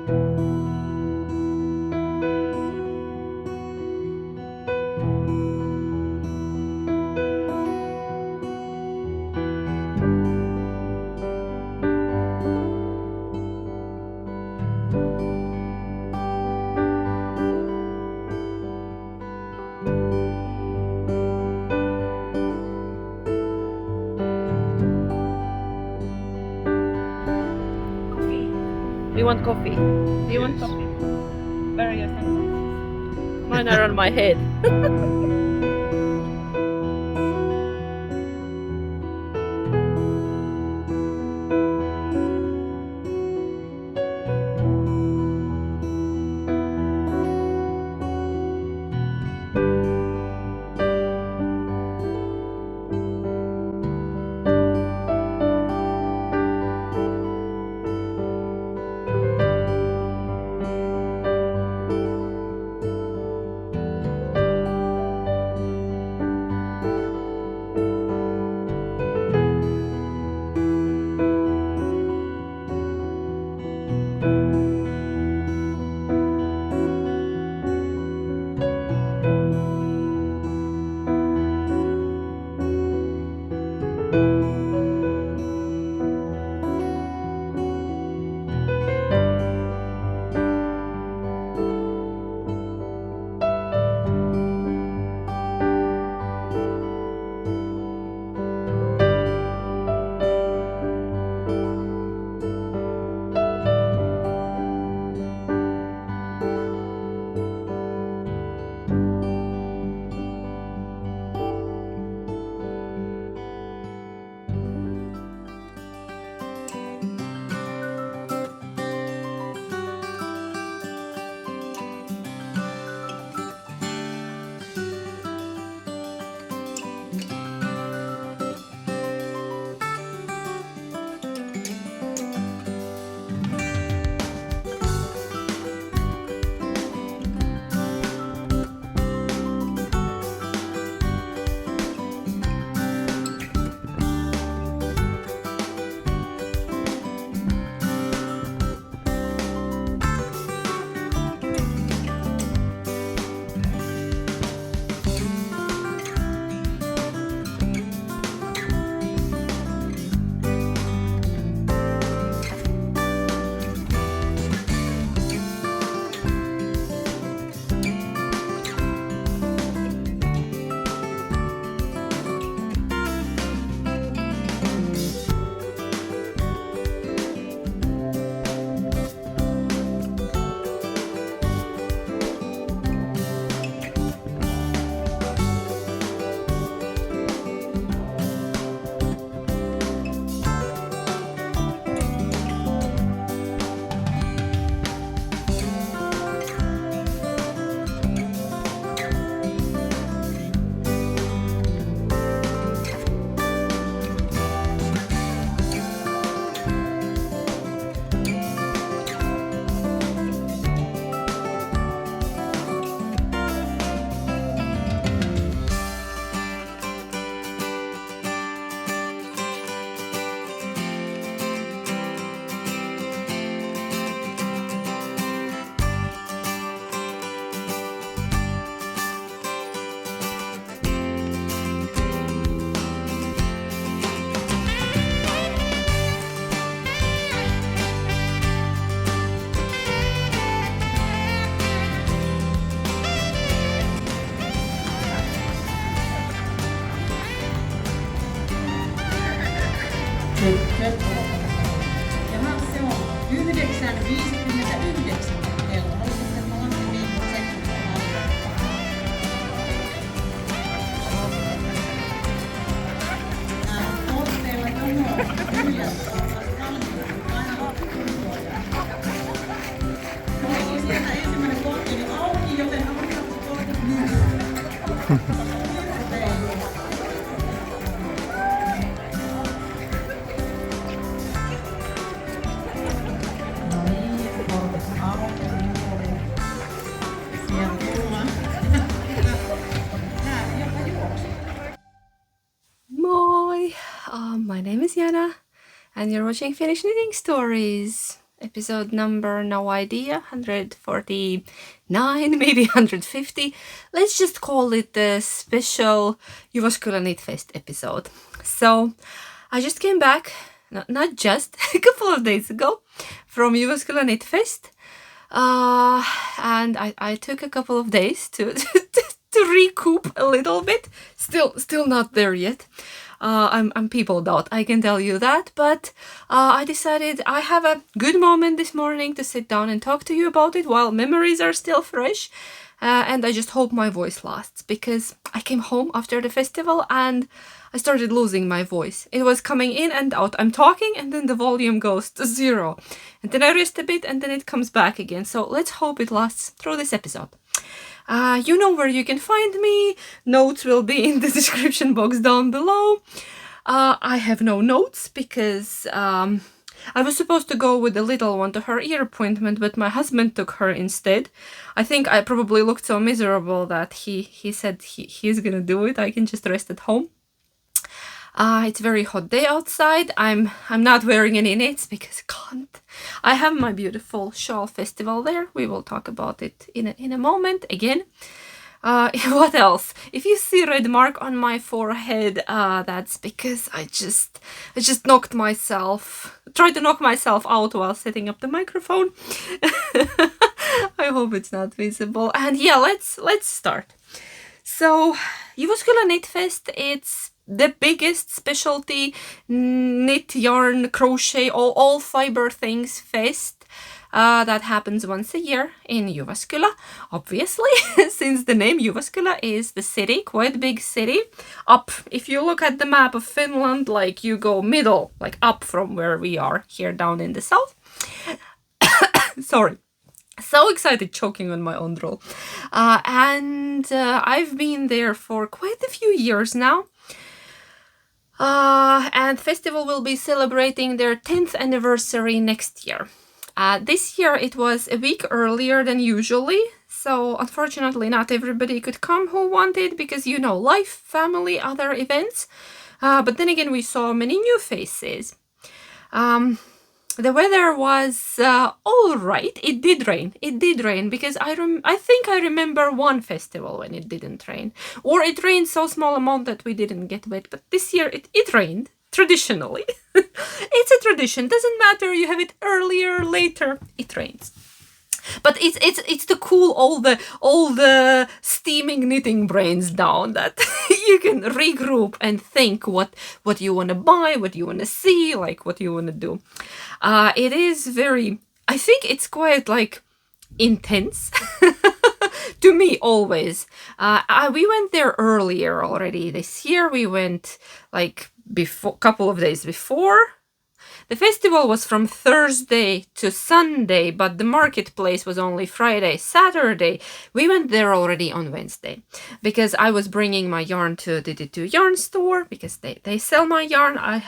Do you want coffee? Do you want coffee? Where are your sunglasses? Mine are on my head. Ja se on 9:59 kello. Haluaisin, että mä lasken viikon sekuntia. Kortteilla jono yllättää. Aina loppuun. Oli sieltä ensimmäinen kortti niin auki, joten aloitetaan se kortti nyt. Moi! My name is Jana and you're watching Finnish Knitting Stories. episode number, no idea, 149, maybe 150. Let's just call it the special Jyväskylä Knit Fest episode. So I just came back, not just, a couple of days ago from Jyväskylä Knit Fest. And I took a couple of days to recoup a little bit. Still not there yet. I'm peopled out, I can tell you that. But I decided I have a good moment this morning to sit down and talk to you about it while memories are still fresh. And I just hope my voice lasts, because I came home after the festival and I started losing my voice. It was coming in and out. I'm talking and then the volume goes to 0. And then I rest a bit and then it comes back again. So let's hope it lasts through this episode. You know where you can find me. Notes will be in the description box down below. I have no notes because I was supposed to go with the little one to her ear appointment, but my husband took her instead. I think I probably looked so miserable that he said he's gonna do it. I can just rest at home. It's a very hot day outside. I'm not wearing any knits because I can't. I have my beautiful shawl festival there. We will talk about it in a moment again. What else? If you see red mark on my forehead, that's because I just tried to knock myself out while setting up the microphone. I hope it's not visible. And yeah, let's start. So, Jyväskylä Knit Fest, it's the biggest specialty knit, yarn, crochet, all fiber things fest that happens once a year in Jyväskylä, obviously, since the name Jyväskylä is the city, quite big city. Up, if you look at the map of Finland, like you go middle, like up from where we are here down in the south. Sorry. So excited, choking on my own drool. And I've been there for quite a few years now. And festival will be celebrating their 10th anniversary next year. This year it was a week earlier than usually, so unfortunately not everybody could come who wanted because, you know, life, family, other events. But then again, we saw many new faces. The weather was all right. It did rain because I think I remember one festival when it didn't rain, or it rained so small amount that we didn't get wet. But this year it rained traditionally. It's a tradition. Doesn't matter. You have it earlier, later. It rains. But it's to cool all the steaming knitting brains down, that you can regroup and think what you want to buy, what you want to see, like what you want to do. It is very, I think it's quite like intense to me always. We went there earlier already this year. We went like couple of days before. The festival was from Thursday to Sunday, but the marketplace was only Friday, Saturday. We went there already on Wednesday because I was bringing my yarn to the yarn store because they sell my yarn. I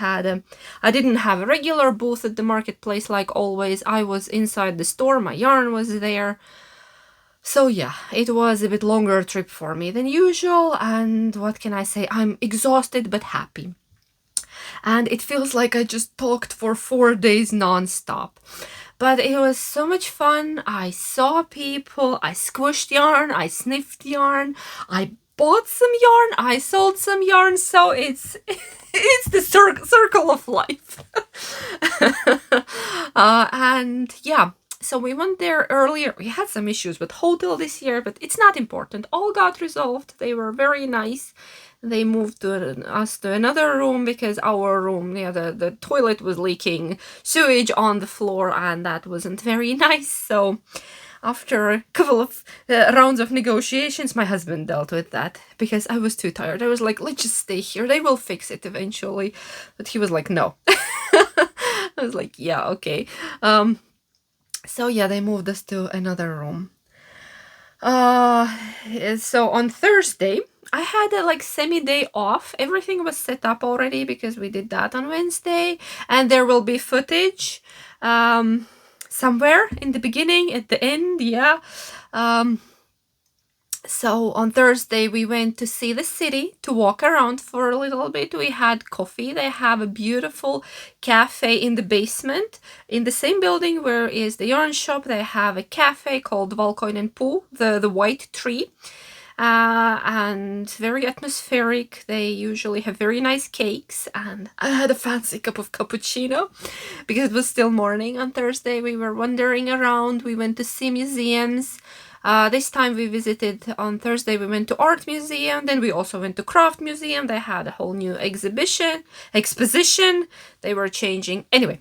didn't have a regular booth at the marketplace like always. I was inside the store, my yarn was there. So yeah, it was a bit longer trip for me than usual, and what can I say? I'm exhausted but happy. And it feels like I just talked for 4 days non-stop. But it was so much fun. I saw people, I squished yarn, I sniffed yarn, I bought some yarn, I sold some yarn, so it's the circle of life. And yeah, so we went there earlier. We had some issues with hotel this year, but it's not important. All got resolved. They were very nice. They moved us to another room because our room, the toilet was leaking sewage on the floor, and that wasn't very nice. So after a couple of rounds of negotiations, my husband dealt with that because I was too tired. I was like, let's just stay here. They will fix it eventually. But he was like, no. I was like, yeah, okay. So yeah, they moved us to another room. So on Thursday, I had a like semi-day off. Everything was set up already because we did that on Wednesday, and there will be footage somewhere in the beginning, at the end, yeah. So on Thursday, we went to see the city, to walk around for a little bit. We had coffee. They have a beautiful cafe in the basement. In the same building where is the yarn shop, they have a cafe called Valkoinen Puu, the white tree. And very atmospheric. They usually have very nice cakes, and I had a fancy cup of cappuccino because it was still morning on Thursday. We were wandering around. We went to see museums. This time we visited on Thursday, we went to art museum, then we also went to craft museum. They had a whole new exposition. They were changing. Anyway,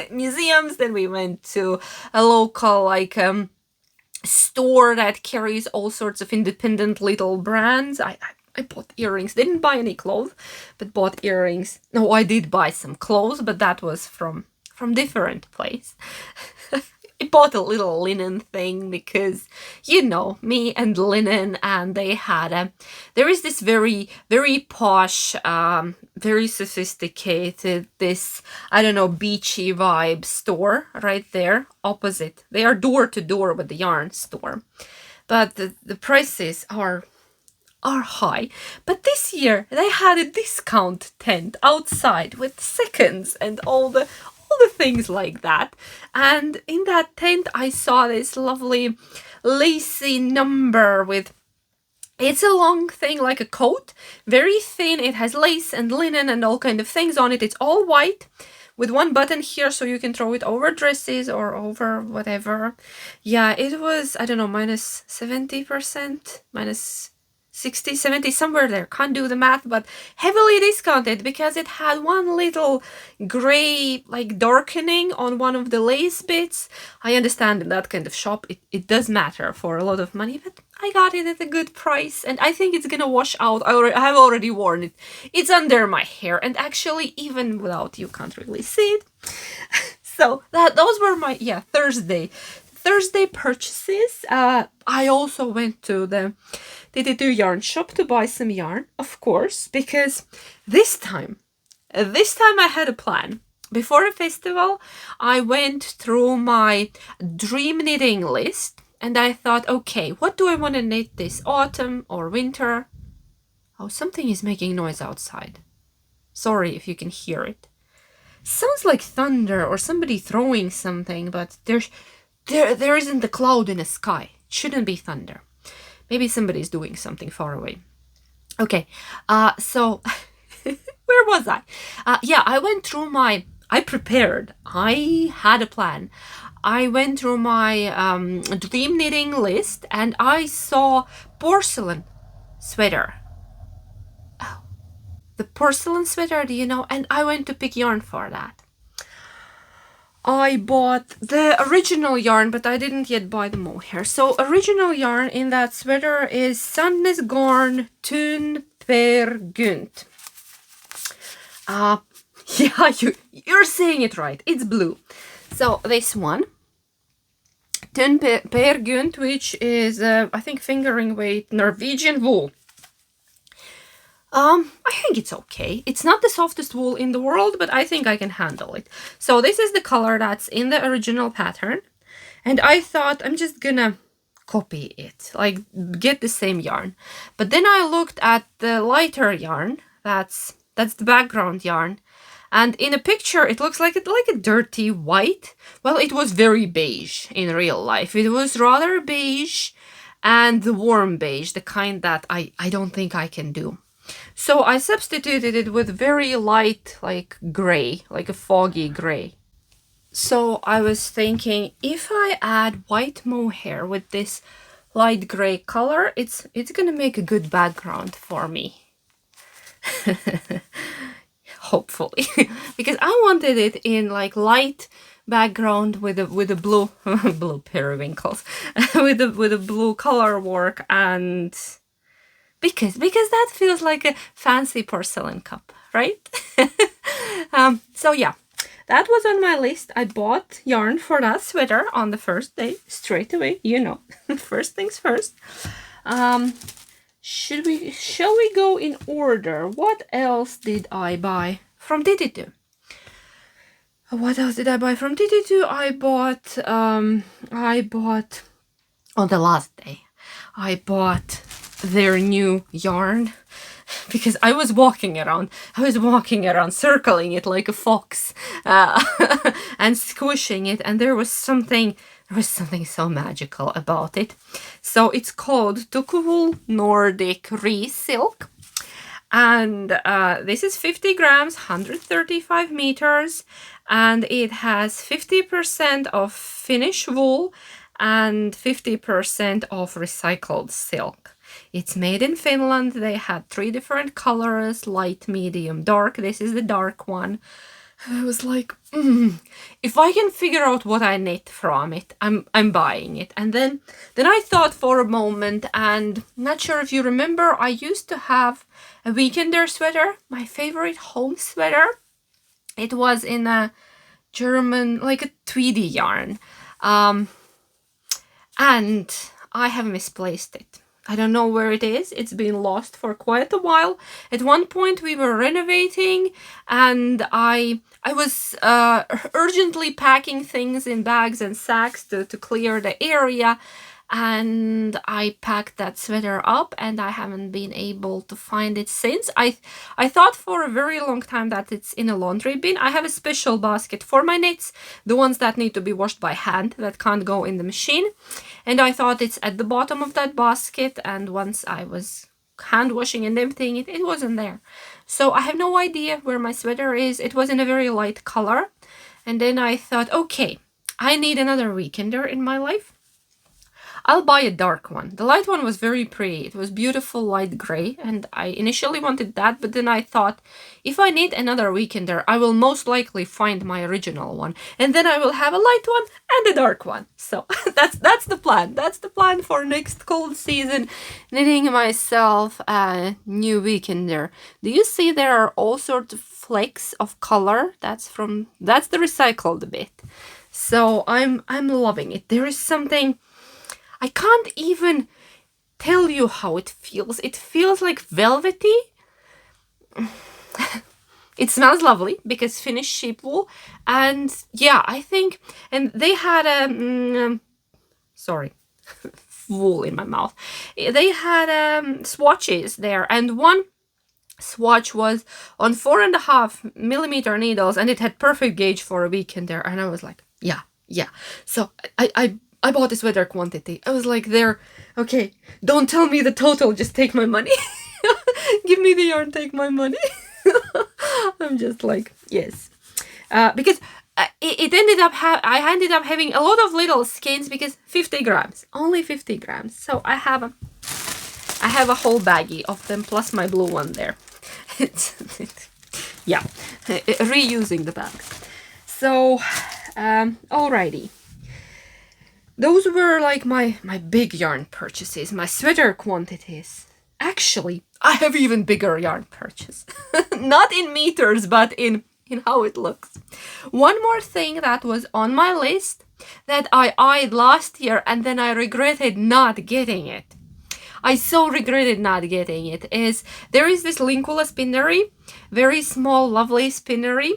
museums. Then we went to a local store that carries all sorts of independent little brands. I bought earrings. Didn't buy any clothes, but bought earrings. No, I did buy some clothes, but that was from different place. I bought a little linen thing because, you know, me and linen, and they had there is this very, very posh, very sophisticated, this, I don't know, beachy vibe store right there opposite. They are door to door with the yarn store, but the prices are high. But this year they had a discount tent outside with seconds and all the things like that. And in that tent I saw this lovely lacy number with, it's a long thing like a coat, very thin. It has lace and linen and all kind of things on it. It's all white with one button here, so you can throw it over dresses or over whatever. Yeah, it was, I don't know, minus 70%, minus 60, 70, somewhere there. Can't do the math, but heavily discounted because it had one little gray, like, darkening on one of the lace bits. I understand in that kind of shop, it does matter for a lot of money, but I got it at a good price, and I think it's gonna wash out. I have already worn it. It's under my hair, and actually, even without, you can't really see it. So those were my, Thursday purchases. I also went to the DD2 yarn shop to buy some yarn, of course, because this time I had a plan. Before the festival, I went through my dream knitting list, and I thought, okay, what do I want to knit this autumn or winter? Oh, something is making noise outside. Sorry if you can hear it. Sounds like thunder or somebody throwing something, but there isn't a cloud in the sky. It shouldn't be thunder. Maybe somebody's doing something far away. Okay, so where was I? I went through I prepared. I had a plan. I went through my dream knitting list, and I saw porcelain sweater. Oh, the porcelain sweater, do you know? And I went to pick yarn for that. I bought the original yarn, but I didn't yet buy the mohair. So original yarn in that sweater is Sandnes Garn Tun Per Gunt. You're saying it right. It's blue. So this one, Tun Per Gunt, which is I think fingering weight Norwegian wool. I think it's okay. It's not the softest wool in the world, but I think I can handle it. So this is the color that's in the original pattern. And I thought I'm just gonna copy it, like get the same yarn. But then I looked at the lighter yarn, that's the background yarn. And in a picture, it looks like a dirty white. Well, it was very beige in real life. It was rather beige and the warm beige, the kind that I don't think I can do. So I substituted it with very light, like gray, like a foggy gray. So I was thinking, if I add white mohair with this light gray color, it's gonna make a good background for me. Hopefully, because I wanted it in like light background with a blue blue periwinkles, with a blue color work, and because that feels like a fancy porcelain cup, right? So yeah, that was on my list. I bought yarn for that sweater on the first day, straight away, you know. First things first. Shall we go in order? What else did I buy from DD2? What else did I buy from DD2? I bought on the last day, I bought their new yarn because I was walking around circling it like a fox and squishing it, and there was something so magical about it. So it's called Tukuvul Nordic Silk, and this is 50 grams, 135 meters, and it has 50% of Finnish wool and 50% of recycled silk. It's made in Finland. They had 3 different colors: light, medium, dark. This is the dark one. I was like, if I can figure out what I knit from it, I'm buying it. And then I thought for a moment, and not sure if you remember, I used to have a weekender sweater, my favorite home sweater. It was in a German, like a tweedy yarn. And I have misplaced it. I don't know where it is. It's been lost for quite a while. At one point we were renovating, and I was urgently packing things in bags and sacks to clear the area, and I packed that sweater up, and I haven't been able to find it since. I thought for a very long time that it's in a laundry bin. I have a special basket for my knits, the ones that need to be washed by hand, that can't go in the machine. And I thought it's at the bottom of that basket, and once I was hand washing and emptying it, it wasn't there. So I have no idea where my sweater is. It was in a very light color. And then I thought, okay, I need another weekender in my life. I'll buy a dark one. The light one was very pretty. It was beautiful light gray, and I initially wanted that, but then I thought, if I need another weekender, I will most likely find my original one, and then I will have a light one and a dark one. So that's the plan. That's the plan for next cold season, knitting myself a new weekender. Do you see there are all sorts of flecks of color? That's the recycled bit. So I'm loving it. There is something, I can't even tell you how it feels. It feels like velvety. It smells lovely because Finnish sheep wool. And yeah, I think, and they had a, sorry, wool in my mouth. They had swatches there, and one swatch was on 4.5 millimeter needles, and it had perfect gauge for a weekender. And I was like, yeah. So I bought a sweater quantity. I was like, there, okay, don't tell me the total, just take my money. Give me the yarn, take my money. I'm just like, yes. Because it ended up, I ended up having a lot of little skeins because 50 grams, only 50 grams. So I have a whole baggie of them plus my blue one there. Yeah, reusing the bags. So, alrighty. Those were like my big yarn purchases, my sweater quantities. Actually, I have even bigger yarn purchase. Not in meters, but in how it looks. One more thing that was on my list that I eyed last year and then I regretted not getting it. I so regretted not getting it. There is this Linkula spinnery, very small, lovely spinnery,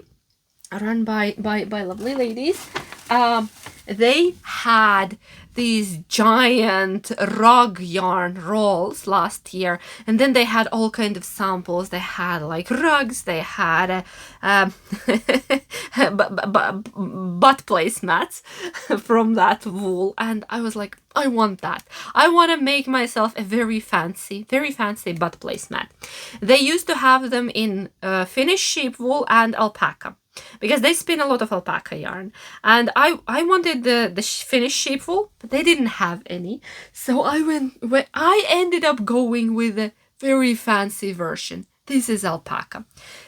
run by lovely ladies. They had these giant rug yarn rolls last year, and then they had all kind of samples. They had like rugs, they had butt placemats from that wool, and I was like, I want that. I want to make myself a very fancy butt placemat. They used to have them in Finnish sheep wool and alpaca, because they spin a lot of alpaca yarn, and I wanted the Finnish sheep wool, but they didn't have any, so I ended up going with a very fancy version. This is alpaca.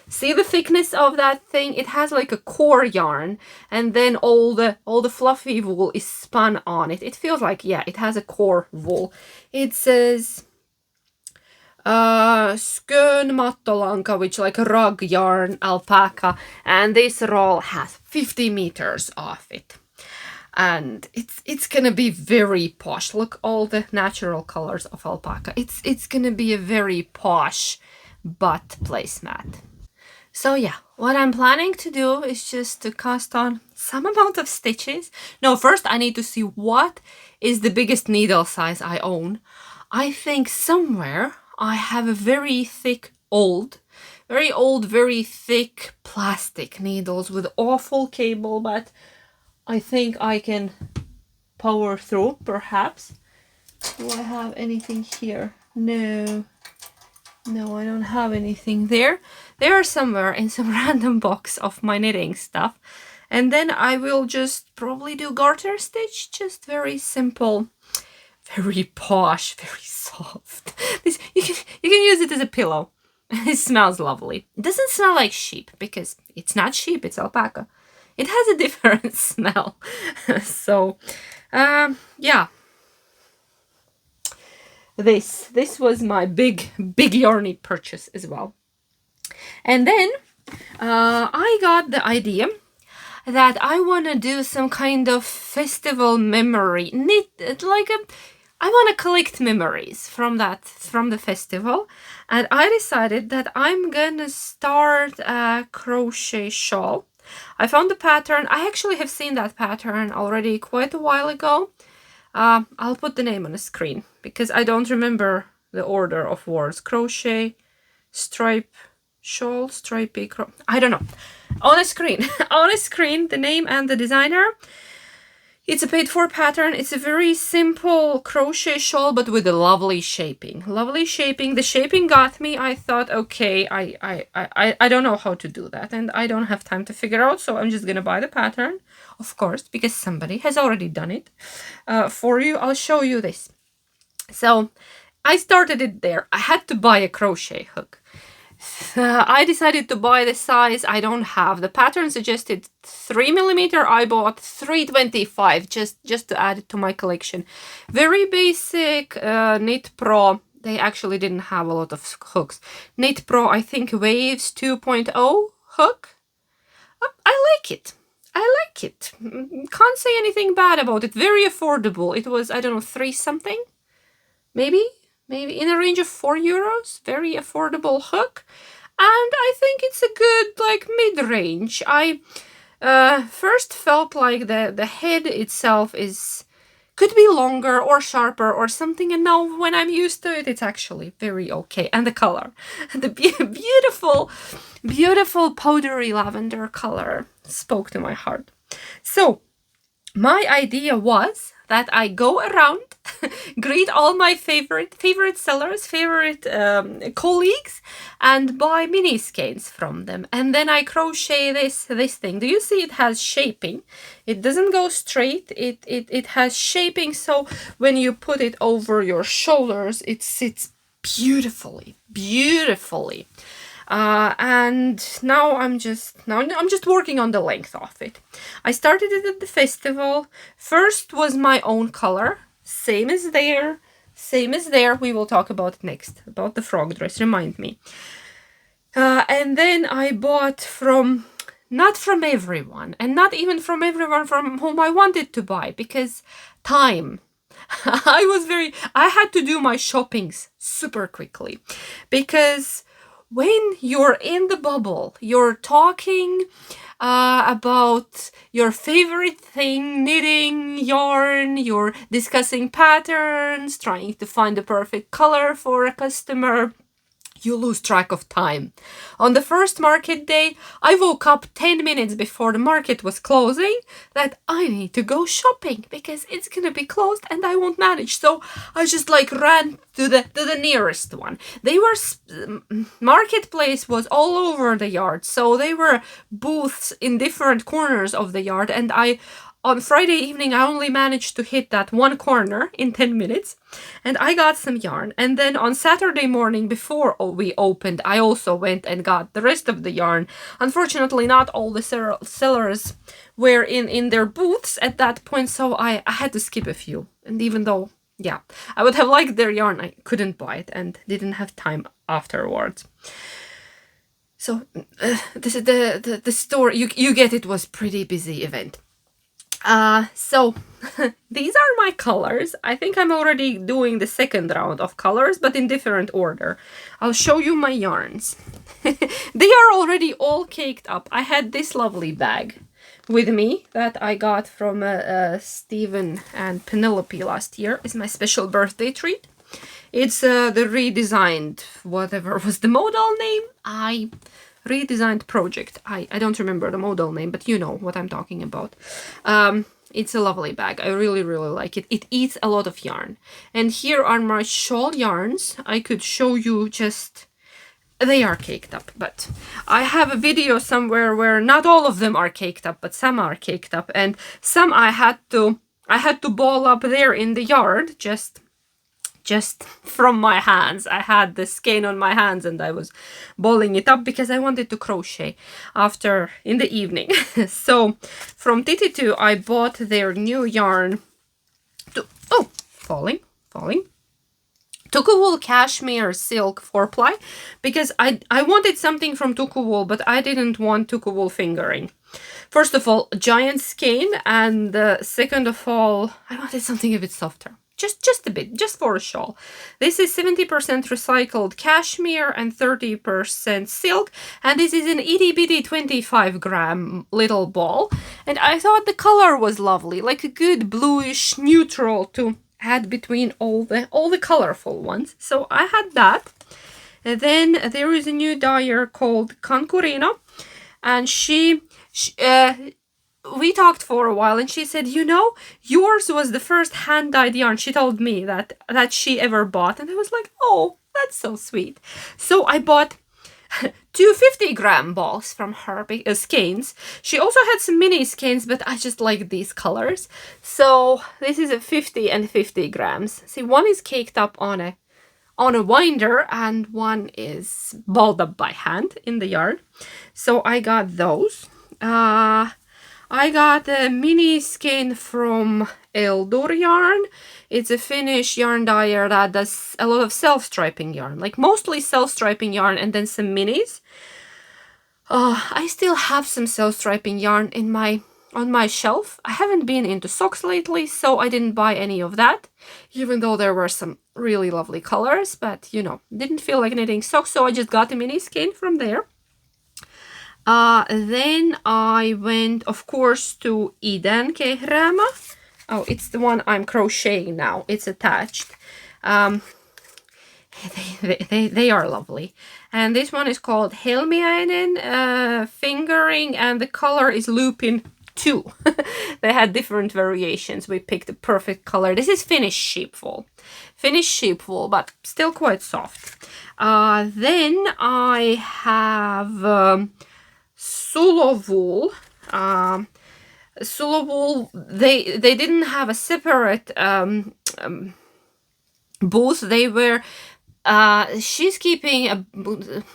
See the thickness of that thing? It has like a core yarn, and then all the fluffy wool is spun on it. It feels like, yeah, it has a core wool. It says skön mattolanka, which like a rug yarn alpaca, and this roll has 50 meters of it, and it's gonna be very posh. Look, all the natural colors of alpaca. It's gonna be a very posh butt placemat. So yeah, what I'm planning to do is just to cast on some amount of stitches. No, first I need to see what is the biggest needle size I own. I think somewhere I have a very old, very thick plastic needles with awful cable, but I think I can power through, perhaps. Do I have anything here? No, I don't have anything there. They are somewhere in some random box of my knitting stuff. And then I will just probably do garter stitch, just very simple, very posh, very soft. This you can use it as a pillow. It smells lovely. It doesn't smell like sheep because it's not sheep, it's alpaca. It has a different smell. So, yeah. This was my big yarny purchase as well. And then I got the idea that I want to do some kind of festival memory, I want to collect memories from the festival, and I decided that I'm gonna start a crochet shawl. I found the pattern. I actually have seen that pattern already quite a while ago. I'll put the name on the screen because I don't remember the order of words. Crochet, stripe, shawl, stripey, I don't know. On a screen, the name and the designer. It's a paid-for pattern. It's a very simple crochet shawl, but with a lovely shaping. The shaping got me. I thought, okay, I don't know how to do that, and I don't have time to figure out, so I'm just gonna buy the pattern, of course, because somebody has already done it for you. I'll show you this. So I started it there. I had to buy a crochet hook. I decided to buy the size I don't have. The pattern suggested 3mm. I bought 325 just to add it to my collection. Very basic Knit Pro. They actually didn't have a lot of hooks. Knit Pro, I think Waves 2.0 hook. I like it. Can't say anything bad about it. Very affordable. It was, I don't know, 3 something? Maybe in a range of €4. Very affordable hook, and I think it's a good mid-range. I first felt like the head itself could be longer or sharper or something, and now when I'm used to it, it's actually very okay. And the color, the beautiful powdery lavender color spoke to my heart. So my idea was that I go around, greet all my favorite sellers, colleagues, and buy mini skeins from them. And then I crochet this thing. Do you see it has shaping? It doesn't go straight. It has shaping, so when you put it over your shoulders, it sits beautifully. And now I'm just working on the length of it. I started it at the festival. First was my own color, same as there. We will talk about it next, about the frog dress, remind me. And then I bought not from everyone, and not even from everyone from whom I wanted to buy, because time. I had to do my shoppings super quickly, because when you're in the bubble, you're talking about your favorite thing, knitting, yarn, you're discussing patterns, trying to find the perfect color for a customer. You lose track of time. On the first market day, I woke up 10 minutes before the market was closing that I need to go shopping because it's gonna be closed and I won't manage. So I just ran to the nearest one. Marketplace was all over the yard, so they were booths in different corners of the yard, and on Friday evening, I only managed to hit that one corner in 10 minutes, and I got some yarn. And then on Saturday morning, before we opened, I also went and got the rest of the yarn. Unfortunately, not all the sellers were in their booths at that point, so I had to skip a few. And even though, yeah, I would have liked their yarn, I couldn't buy it and didn't have time afterwards. So this is the story. You get it was pretty busy event. So these are my colors. I think I'm already doing the second round of colors, but in different order. I'll show you my yarns. They are already all caked up. I had this lovely bag with me that I got from Stephen and Penelope last year. It's my special birthday treat. It's the redesigned, whatever was the model name. I redesigned project. I don't remember the model name, but you know what I'm talking about. It's a lovely bag. I really, really like it. It eats a lot of yarn. And here are my shawl yarns. I could show you just... They are caked up, but I have a video somewhere where not all of them are caked up, but some are caked up. And some I had to ball up there in the yard, just from my hands. I had the skein on my hands and I was balling it up because I wanted to crochet after in the evening. So from Tititu I bought their new yarn falling Tuku-wool cashmere silk 4-ply, because I wanted something from Tuku-wool, but I didn't want Tuku-wool fingering. First of all, giant skein, and second of all, I wanted something a bit softer. Just a bit, just for a shawl. This is 70% recycled cashmere and 30% silk, and this is an itty bitty 25-gram little ball. And I thought the color was lovely, like a good bluish neutral to add between all the colorful ones. So I had that. And then there is a new dyer called Kankurina, and we talked for a while and she said, you know, yours was the first hand-dyed yarn she told me that she ever bought. And I was like, oh, that's so sweet. So I bought 2 50-gram balls from her, skeins. She also had some mini skeins, but I just like these colors. So this is a 50 and 50 grams. See, one is caked up on a winder and one is balled up by hand in the yard. So I got those. I got a mini skein from Eldur Yarn. It's a Finnish yarn dyer that does a lot of self-striping yarn, like mostly self-striping yarn and then some minis. I still have some self-striping yarn on my shelf. I haven't been into socks lately, so I didn't buy any of that, even though there were some really lovely colors, but you know, didn't feel like knitting socks, so I just got a mini skein from there. Then I went, of course, to Iden Kehräämä. Oh, it's the one I'm crocheting now. It's attached. They are lovely. And this one is called Helmiäinen fingering, and the color is Lupin 2. They had different variations. We picked the perfect color. This is Finnish sheepwool. Finnish sheepwool, but still quite soft. Then I have... Sulowool. Sulowool, they didn't have a separate booth. They were she's keeping a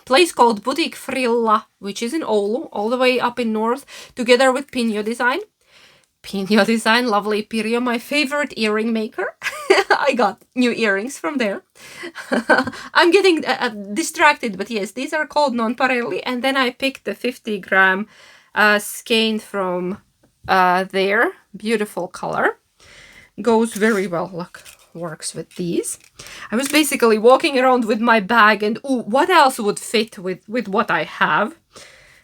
place called Boutique Frilla, which is in Oulu, all the way up in north, together with Pinjo Design. Pinjo Design, lovely Pirjo, my favorite earring maker. I got new earrings from there. I'm getting distracted, but yes, these are called non-parelli. And then I picked the 50-gram skein from there. Beautiful color. Goes very well. Look, works with these. I was basically walking around with my bag and what else would fit with what I have?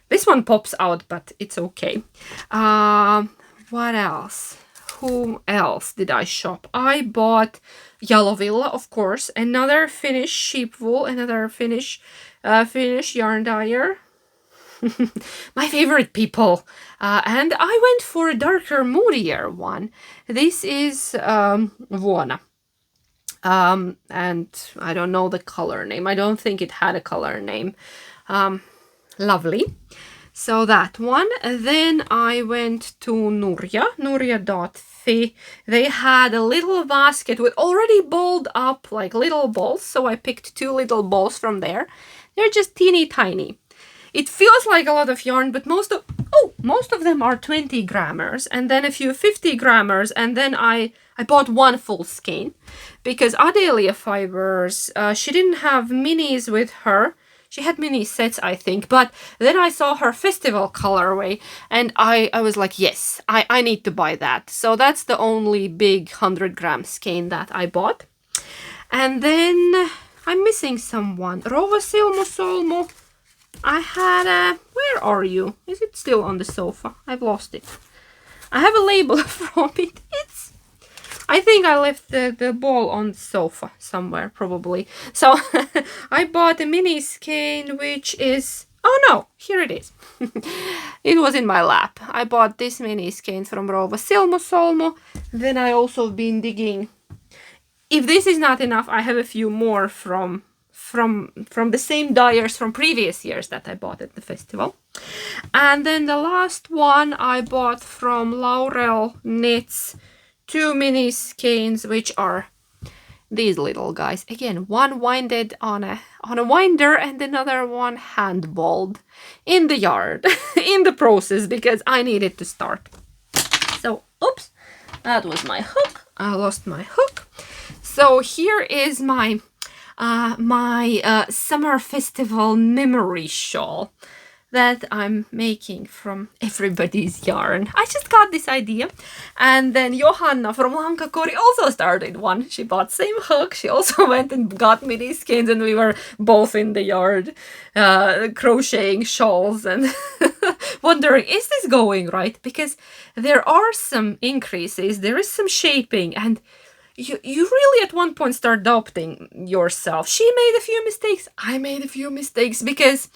This one pops out, but it's okay. What else? Who else did I shop? I bought Jalovilla, of course, another Finnish sheepwool, another Finnish yarn dyer. My favorite people. And I went for a darker, moodier one. This is Vuona. And I don't know the color name. I don't think it had a color name. Lovely. So that one. Then I went to Nurja.fi. They had a little basket with already balled up like little balls. So I picked 2 little balls from there. They're just teeny tiny. It feels like a lot of yarn, but most of them are 20 grammers and then a few 50 grammers. And then I bought 1 full skein because Adelia Fibers, she didn't have minis with her. She had mini sets, I think, but then I saw her festival colorway and I was like, yes, I need to buy that. So that's the only big 100-gram skein that I bought. And then I'm missing someone. Rova Silmo Solmo. I had where are you? Is it still on the sofa? I've lost it. I have a label from it. I think I left the ball on the sofa somewhere, probably. So I bought a mini skein, which is... Oh no, here it is. It was in my lap. I bought this mini skein from Rouva Solmu. Then I also been digging. If this is not enough, I have a few more from the same dyers from previous years that I bought at the festival. And then the last one I bought from Laurel Knits, 2 mini skeins, which are these little guys. Again, one winded on a winder and another one hand balled in the yard in the process, because I needed to start. So, oops, that was my hook. I lost my hook. So here is my summer festival memory shawl that I'm making from everybody's yarn. I just got this idea, and then Johanna from Lankakori also started one. She bought same hook. She also went and got mini skeins, and we were both in the yard crocheting shawls and wondering, is this going right? Because there are some increases, there is some shaping, and you really at one point start doubting yourself. She made a few mistakes, I made a few mistakes, because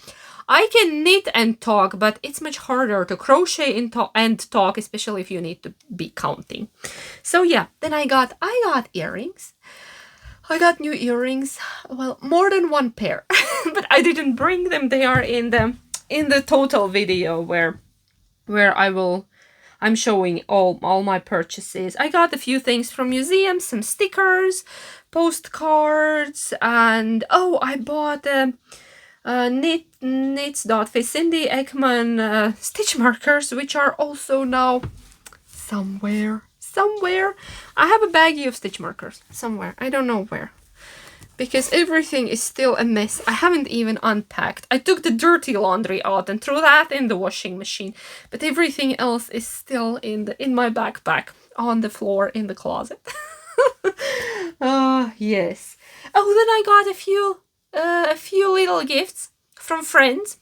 I can knit and talk, but it's much harder to crochet and talk, especially if you need to be counting. So yeah, then I got earrings. I got new earrings, well, more than one pair, but I didn't bring them. They are in the total video where I'm showing all my purchases. I got a few things from museums, some stickers, postcards, and oh, I bought knits.fi Cindy Ekman stitch markers, which are also now somewhere. I have a baggie of stitch markers somewhere. I don't know where, because everything is still a mess. I haven't even unpacked. I took the dirty laundry out and threw that in the washing machine, but everything else is still in my backpack on the floor in the closet. Yes. Oh, then I got a few little gifts from friends,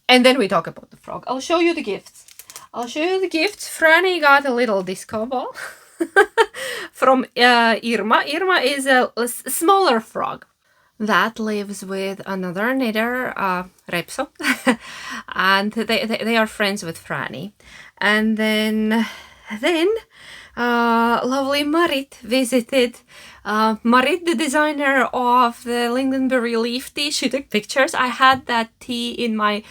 and then we talk about the frog. I'll show you the gifts. Franny got a little disco ball from Irma. Irma is a smaller frog that lives with another knitter, Repso, and they are friends with Franny. And then lovely Marit visited. Marit, the designer of the lingonberry leaf tea, she took pictures. I had that tea in my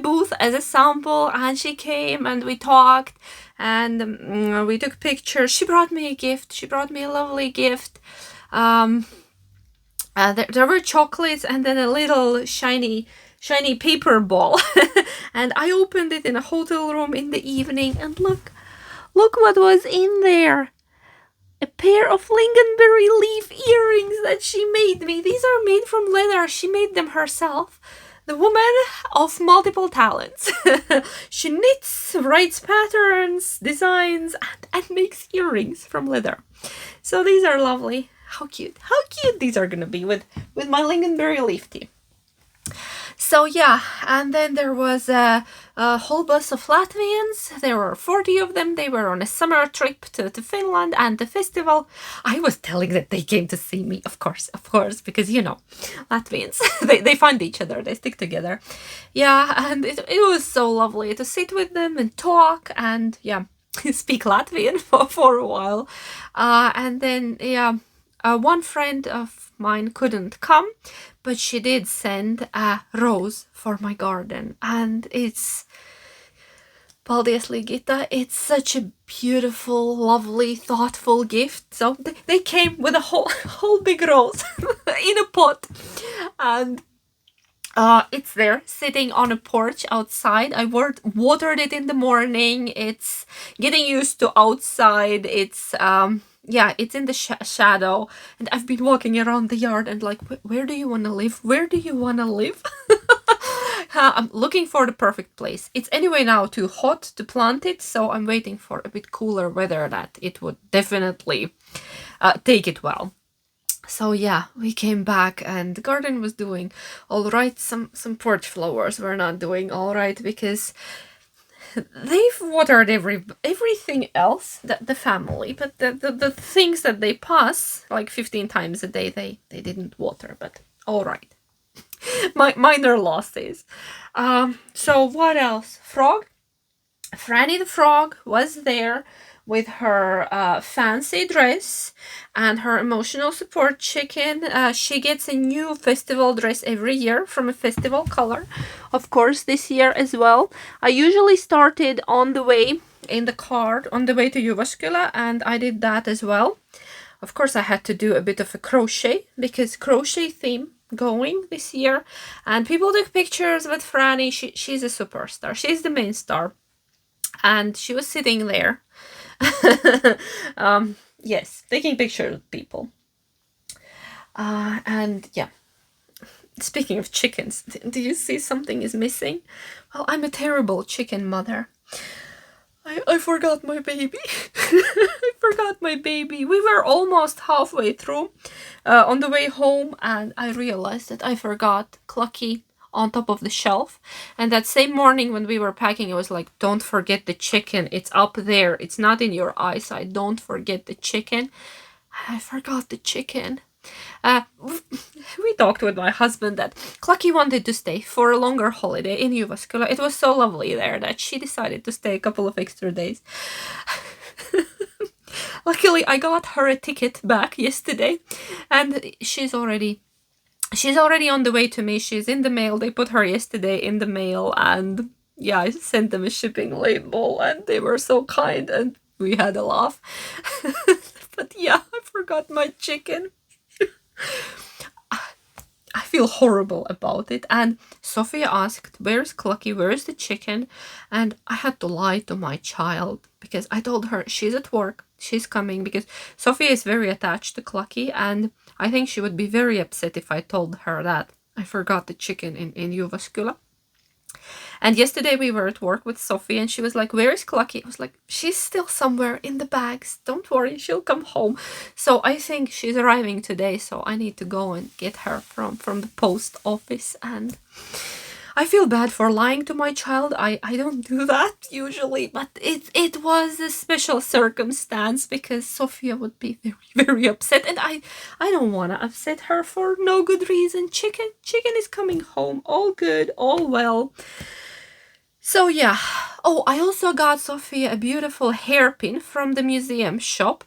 booth as a sample, and she came and we talked and we took pictures. She brought me a gift. She brought me a lovely gift. There were chocolates and then a little shiny paper ball. And I opened it in a hotel room in the evening, and look what was in there. A pair of lingonberry leaf earrings that she made me. These are made from leather. She made them herself. The woman of multiple talents. She knits, writes patterns, designs, and makes earrings from leather. So these are lovely. How cute these are gonna be with my lingonberry leaf tea. So yeah, and then there was a whole bus of Latvians. There were 40 of them. They were on a summer trip to Finland and the festival. I was telling that they came to see me, of course, because, you know, Latvians, they find each other, they stick together. Yeah, and it was so lovely to sit with them and talk and, yeah, speak Latvian for a while. And then, yeah, one friend of mine couldn't come, but she did send a rose for my garden, and it's Paldies, Gita. It's such a beautiful, lovely, thoughtful gift. So they came with a whole big rose in a pot, and it's there sitting on a porch outside. I watered it in the morning. It's getting used to outside. It's yeah, it's in the shadow, and I've been walking around the yard and like, where do you want to live? Where do you want to live? I'm looking for the perfect place. It's anyway now too hot to plant it, so I'm waiting for a bit cooler weather that it would definitely take it well. So yeah, we came back and the garden was doing all right. Some porch flowers were not doing all right because they've watered everything else, the family, but the things that they pass like 15 times a day, they didn't water, but all right. Minor losses. So what else? Frog. Franny the frog was there with her fancy dress and her emotional support chicken. She gets a new festival dress every year from a festival color. Of course, this year as well. I usually started on the way in the car on the way to Jyväskylä, and I did that as well. Of course, I had to do a bit of a crochet because crochet theme going this year, and people took pictures with Franny. She's a superstar. She's the main star, and she was sitting there. Yes, taking pictures with people. And yeah, speaking of chickens, do you see something is missing? Well, I'm a terrible chicken mother. I forgot my baby. I forgot my baby. We were almost halfway through on the way home, and I realized that I forgot Clucky on top of the shelf. And that same morning when we were packing, I was like, don't forget the chicken. It's up there. It's not in your eyesight. Don't forget the chicken. I forgot the chicken. We talked with my husband that Clucky wanted to stay for a longer holiday in Jyväskylä. It was so lovely there that she decided to stay a couple of extra days. Luckily, I got her a ticket back yesterday, and she's already on the way to me. She's in the mail. They put her yesterday in the mail, and yeah, I sent them a shipping label, and they were so kind, and we had a laugh. But yeah, I forgot my chicken. I feel horrible about it. And Sophia asked, where's Clucky? Where's the chicken? And I had to lie to my child because I told her she's at work. She's coming because Sophia is very attached to Clucky, and I think she would be very upset if I told her that I forgot the chicken in Jyväskylä. And yesterday we were at work with Sophie, and she was like, where is Clucky? I was like, she's still somewhere in the bags. Don't worry, she'll come home. So I think she's arriving today, so I need to go and get her from the post office. And I feel bad for lying to my child. I don't do that usually, but it was a special circumstance because Sophia would be very, very upset, and I don't want to upset her for no good reason. Chicken is coming home, all good, all well. So yeah. Oh, I also got Sophia a beautiful hairpin from the museum shop.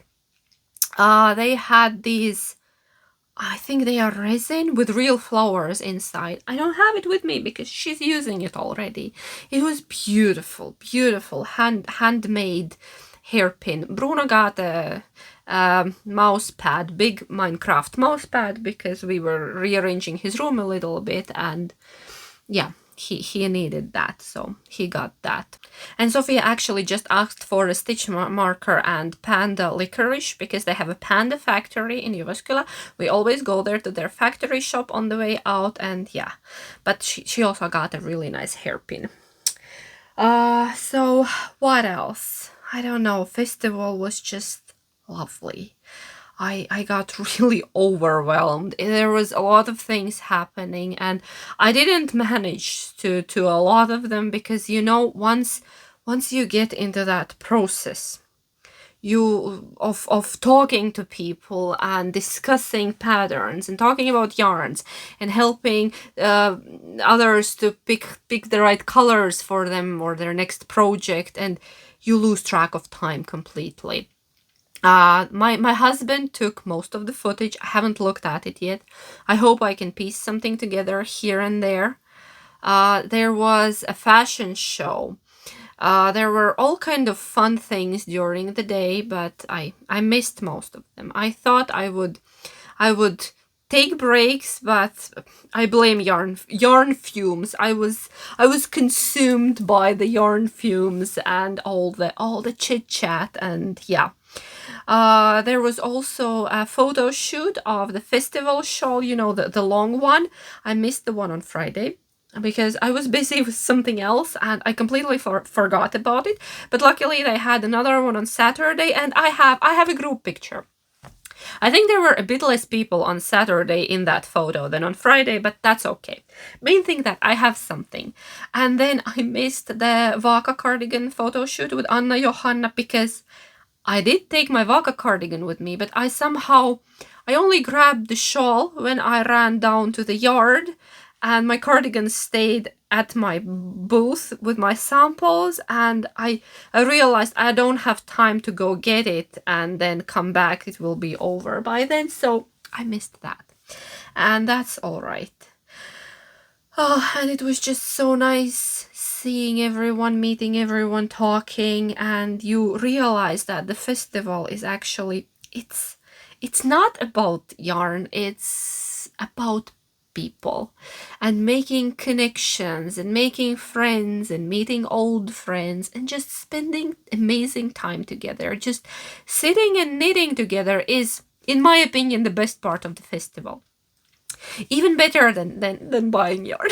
They had these, I think they are resin with real flowers inside. I don't have it with me because she's using it already. It was beautiful, beautiful handmade hairpin. Bruno got a mouse pad, big Minecraft mouse pad, because we were rearranging his room a little bit, and yeah, he needed that, so he got that. And Sophia actually just asked for a stitch marker and panda licorice because they have a panda factory in Jyväskylä. We always go there to their factory shop on the way out, and yeah, but she also got a really nice hairpin. So what else? I don't know. Festival was just lovely. I got really overwhelmed. There was a lot of things happening, and I didn't manage to a lot of them because, you know, once you get into that process of talking to people and discussing patterns and talking about yarns and helping others to pick the right colors for them or their next project, and you lose track of time completely. My husband took most of the footage. I haven't looked at it yet. I hope I can piece something together here and there. There was a fashion show. There were all kind of fun things during the day, but I missed most of them. I thought I would take breaks, but I blame yarn fumes. I was consumed by the yarn fumes and all the chit chat, and yeah. There was also a photo shoot of the festival shawl, you know, the long one. I missed the one on Friday because I was busy with something else and I completely forgot about it. But luckily they had another one on Saturday, and I have a group picture. I think there were a bit less people on Saturday in that photo than on Friday, but that's okay. Main thing that I have something. And then I missed the Vaka cardigan photo shoot with Anna Johanna because I did take my Vaka cardigan with me, but I only grabbed the shawl when I ran down to the yard, and my cardigan stayed at my booth with my samples, and I realized I don't have time to go get it and then come back. It will be over by then, so I missed that. And that's all right. Oh, and it was just so nice seeing everyone, meeting everyone, talking, and you realize that the festival is actually, it's not about yarn, it's about people and making connections and making friends and meeting old friends and just spending amazing time together. Just sitting and knitting together is, in my opinion, the best part of the festival. Even better than buying yarn.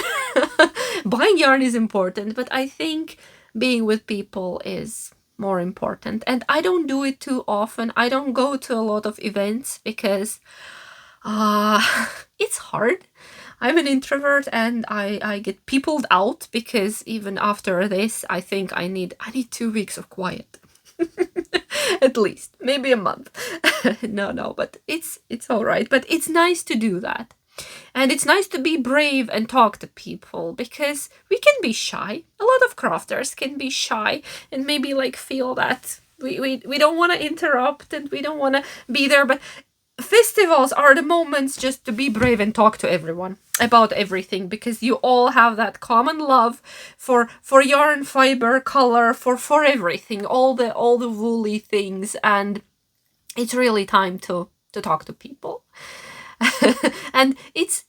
Buying yarn is important, but I think being with people is more important. And I don't do it too often. I don't go to a lot of events because it's hard. I'm an introvert and I get peopled out because even after this, I think I need 2 weeks of quiet. At least, maybe a month. No, but it's all right. But it's nice to do that. And it's nice to be brave and talk to people because we can be shy. A lot of crafters can be shy and maybe like feel that we don't want to interrupt and we don't want to be there. But festivals are the moments just to be brave and talk to everyone about everything because you all have that common love for yarn, fiber, color, for everything, all the woolly things, and it's really time to talk to people. And it's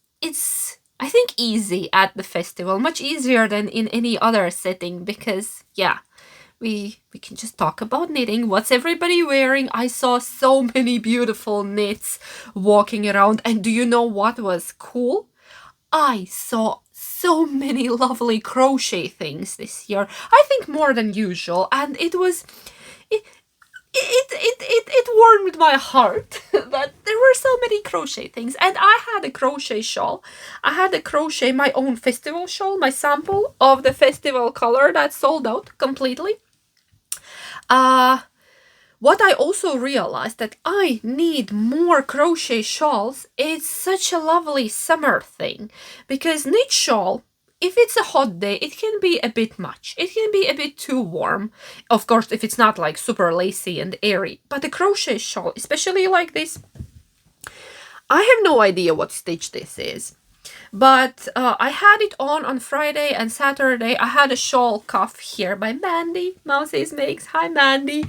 I think easy at the festival, much easier than in any other setting because we can just talk about knitting. What's everybody wearing? I saw so many beautiful knits walking around, and do you know what was cool? I saw so many lovely crochet things this year. I think more than usual, and it warmed my heart that there were so many crochet things. And I had a crochet shawl. I had a crochet my own festival shawl, my sample of the festival color that sold out completely. What I also realized that I need more crochet shawls. It's such a lovely summer thing because knit shawl, if it's a hot day, it can be a bit much. It can be a bit too warm. Of course, if it's not like super lacy and airy. But a crochet shawl, especially like this, I have no idea what stitch this is. But I had it on Friday and Saturday. I had a shawl cuff here by Mandy. Mouses Makes. Hi, Mandy.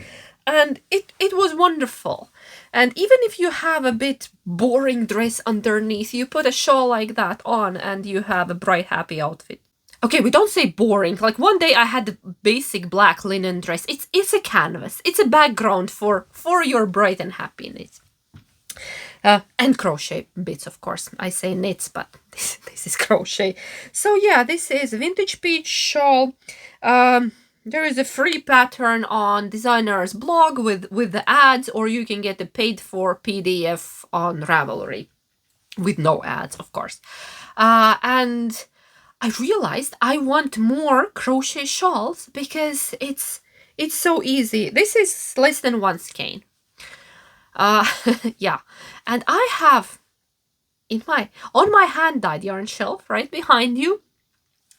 And it was wonderful. And even if you have a bit boring dress underneath, you put a shawl like that on and you have a bright, happy outfit. Okay, we don't say boring. Like one day I had the basic black linen dress. It's a canvas. It's a background for your bright and happiness. And crochet bits, of course. I say knits, but this is crochet. So yeah, this is a Vintage Peach shawl. There is a free pattern on designer's blog with the ads, or you can get the paid for PDF on Ravelry with no ads, of course. And I realized I want more crochet shawls because it's so easy. This is less than 1 skein. Yeah, and I have on my hand-dyed yarn shelf right behind you,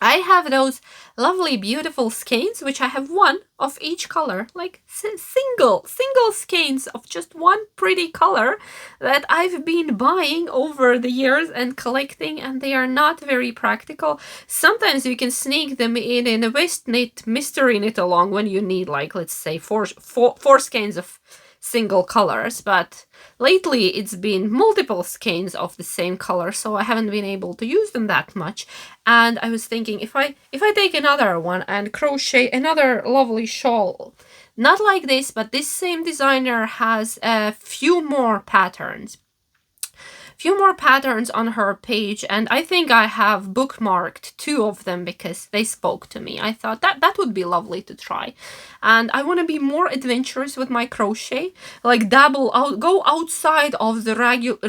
I have those lovely beautiful skeins, which I have one of each color, like single skeins of just one pretty color that I've been buying over the years and collecting, and they are not very practical. Sometimes you can sneak them in a West Knit mystery knit along when you need, like, let's say four skeins of single colors, but lately it's been multiple skeins of the same color, so I haven't been able to use them that much. And I was thinking, if I take another one and crochet another lovely shawl, not like this, but this same designer has a few more patterns, few more patterns on her page, and I think I have bookmarked 2 of them because they spoke to me. I thought that would be lovely to try. And I want to be more adventurous with my crochet, like dabble out, go outside of the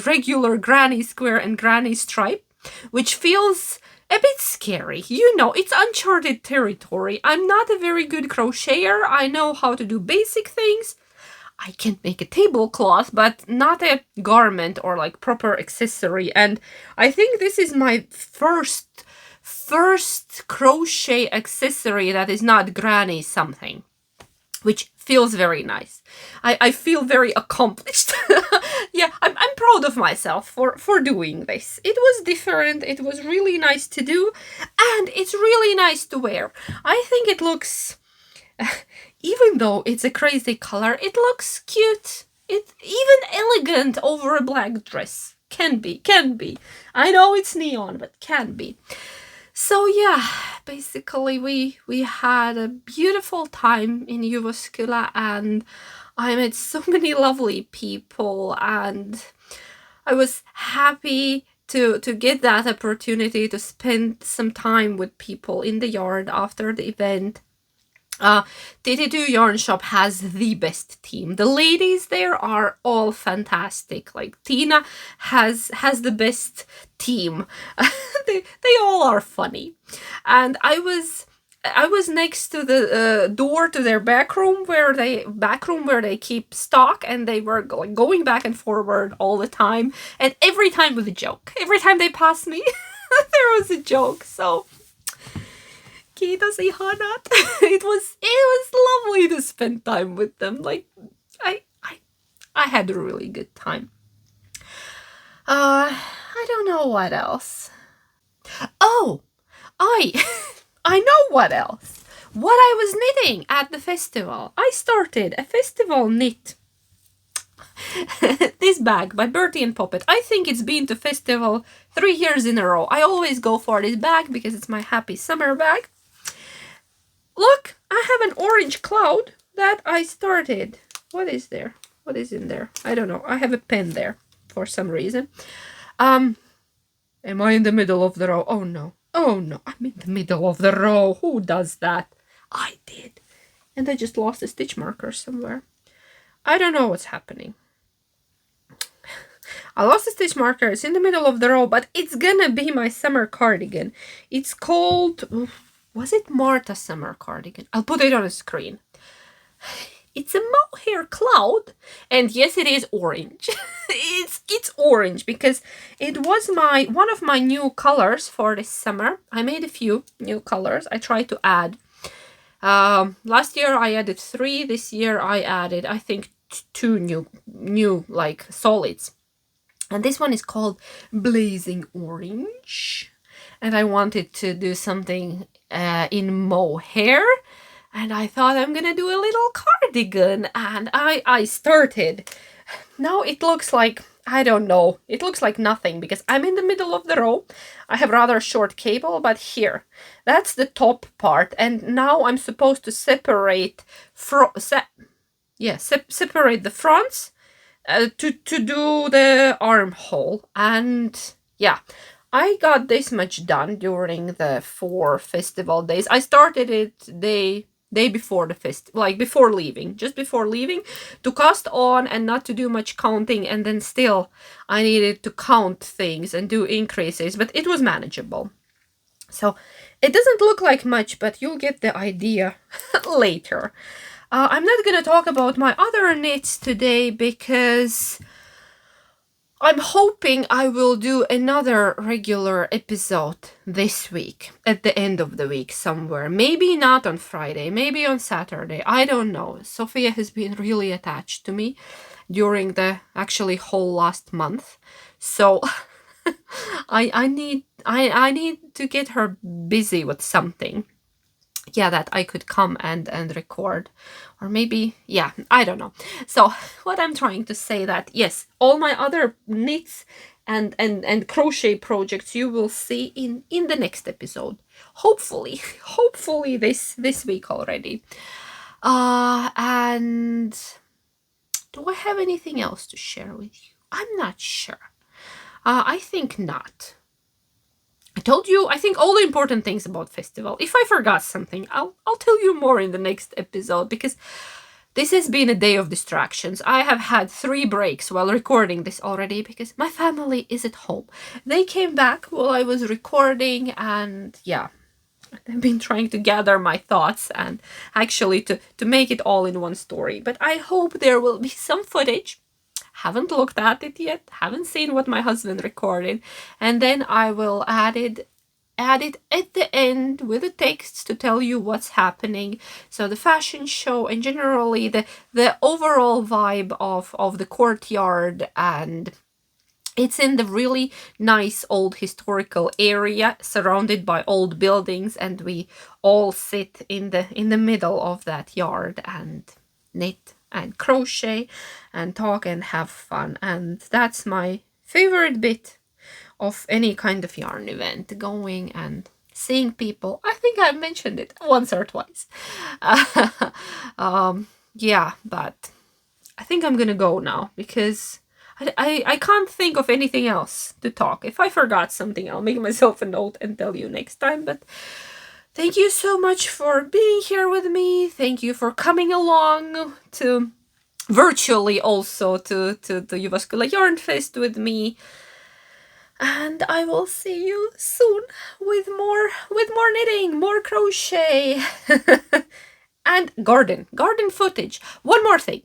regular granny square and granny stripe, which feels a bit scary. You know, it's uncharted territory. I'm not a very good crocheter. I know how to do basic things. I can make a tablecloth, but not a garment or like proper accessory. And I think this is my first crochet accessory that is not granny something, which feels very nice. I feel very accomplished. Yeah, I'm proud of myself for doing this. It was different. It was really nice to do, and it's really nice to wear. I think it looks, even though it's a crazy color, it looks cute. It's even elegant over a black dress. Can be. I know it's neon, but can be. So yeah, basically we had a beautiful time in Jyväskylä, and I met so many lovely people, and I was happy to get that opportunity to spend some time with people in the yard after the event. TT2 Yarn Shop has the best team. The ladies there are all fantastic. Like Tina has the best team. they all are funny. And I was next to the door to their back room where they keep stock, and they were going back and forward all the time, and every time with a joke. Every time they passed me, there was a joke. So kiitos ihanat. It was lovely to spend time with them. Like I had a really good time. I don't know what else. Oh, I know what else. What I was knitting at the festival. I started a festival knit. This bag by Bertie and Poppet. I think it's been to festival 3 years in a row. I always go for this bag because it's my happy summer bag. Look, I have an orange cloud that I started. What is there? What is in there? I don't know. I have a pen there for some reason. Am I in the middle of the row? Oh no. I'm in the middle of the row. Who does that? I did. And I just lost a stitch marker somewhere. I don't know what's happening. I lost a stitch marker. It's in the middle of the row, but it's gonna be my summer cardigan. It's called... Was it Marta's summer cardigan? I'll put it on the screen. It's a mohair cloud, and yes, it is orange. it's orange because it was one of my new colors for this summer. I made a few new colors. I tried to add. Last year I added 3. This year I added, I think, 2 new like solids. And this one is called Blazing Orange. And I wanted to do something in mohair. And I thought I'm gonna do a little cardigan, and I started. Now it looks like, I don't know, it looks like nothing because I'm in the middle of the row. I have rather short cable, but here, that's the top part, and now I'm supposed to separate separate the fronts to do the armhole. And yeah, I got this much done during the 4 festival days. I started it day before the festival, like before leaving, just before leaving, to cast on and not to do much counting, and then still I needed to count things and do increases, but it was manageable. So it doesn't look like much, but you'll get the idea later. I'm not gonna talk about my other knits today because I'm hoping I will do another regular episode this week, at the end of the week somewhere. Maybe not on Friday, maybe on Saturday, I don't know. Sophia has been really attached to me during the actually whole last month. So I need to get her busy with something. Yeah, that I could come and record, or maybe, yeah, I don't know. So what I'm trying to say that, yes, all my other knits and crochet projects you will see in the next episode, hopefully this week already. And do I have anything else to share with you? I'm not sure. I think not. I told you, I think, all the important things about festival. If I forgot something, I'll tell you more in the next episode, because this has been a day of distractions. I have had 3 breaks while recording this already because my family is at home. They came back while I was recording, and yeah, I've been trying to gather my thoughts and actually to make it all in one story. But I hope there will be some footage. Haven't looked at it yet, haven't seen what my husband recorded, and then I will add it at the end with the text to tell you what's happening. So the fashion show and generally the overall vibe of the courtyard, and it's in the really nice old historical area surrounded by old buildings, and we all sit in the middle of that yard and knit and crochet and talk and have fun. And that's my favorite bit of any kind of yarn event, going and seeing people. I think I've mentioned it once or twice. Yeah, but I think I'm gonna go now because I can't think of anything else to talk. If I forgot something, I'll make myself a note and tell you next time. But thank you so much for being here with me. Thank you for coming along to virtually also to Jyväskylä Yarn Fest with me. And I will see you soon with more knitting, more crochet, and garden footage. One more thing.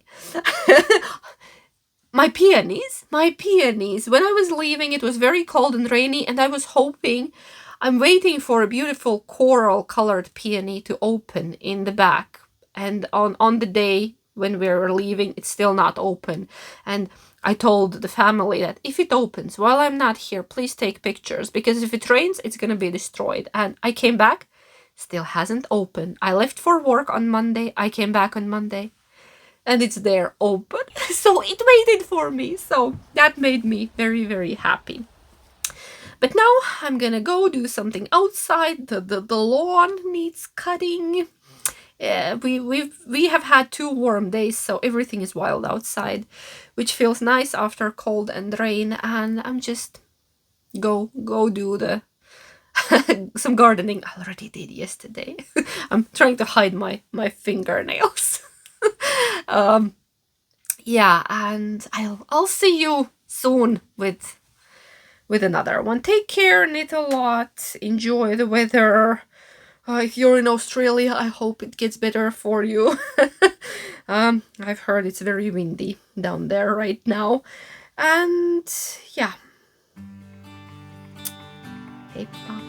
My peonies. When I was leaving, it was very cold and rainy, and I'm waiting for a beautiful coral colored peony to open in the back. And on the day when we were leaving, it's still not open. And I told the family that if it opens while I'm not here, please take pictures, because if it rains, it's gonna be destroyed. And I came back, still hasn't opened. I left for work on Monday. I came back on Monday, and it's there open. So it waited for me. So that made me very, very happy. But now I'm gonna go do something outside. The lawn needs cutting. We have had 2 warm days, so everything is wild outside, which feels nice after cold and rain. And I'm just go do the some gardening. I already did yesterday. I'm trying to hide my fingernails. Yeah, and I'll see you soon with another one. Take care, knit a lot, enjoy the weather. If you're in Australia, I hope it gets better for you. I've heard it's very windy down there right now. And yeah. Heippa.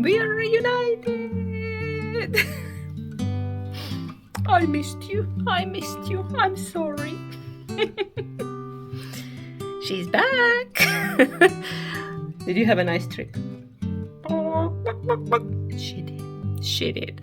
We are reunited. I missed you. I'm sorry. She's back. Did you have a nice trip? She did.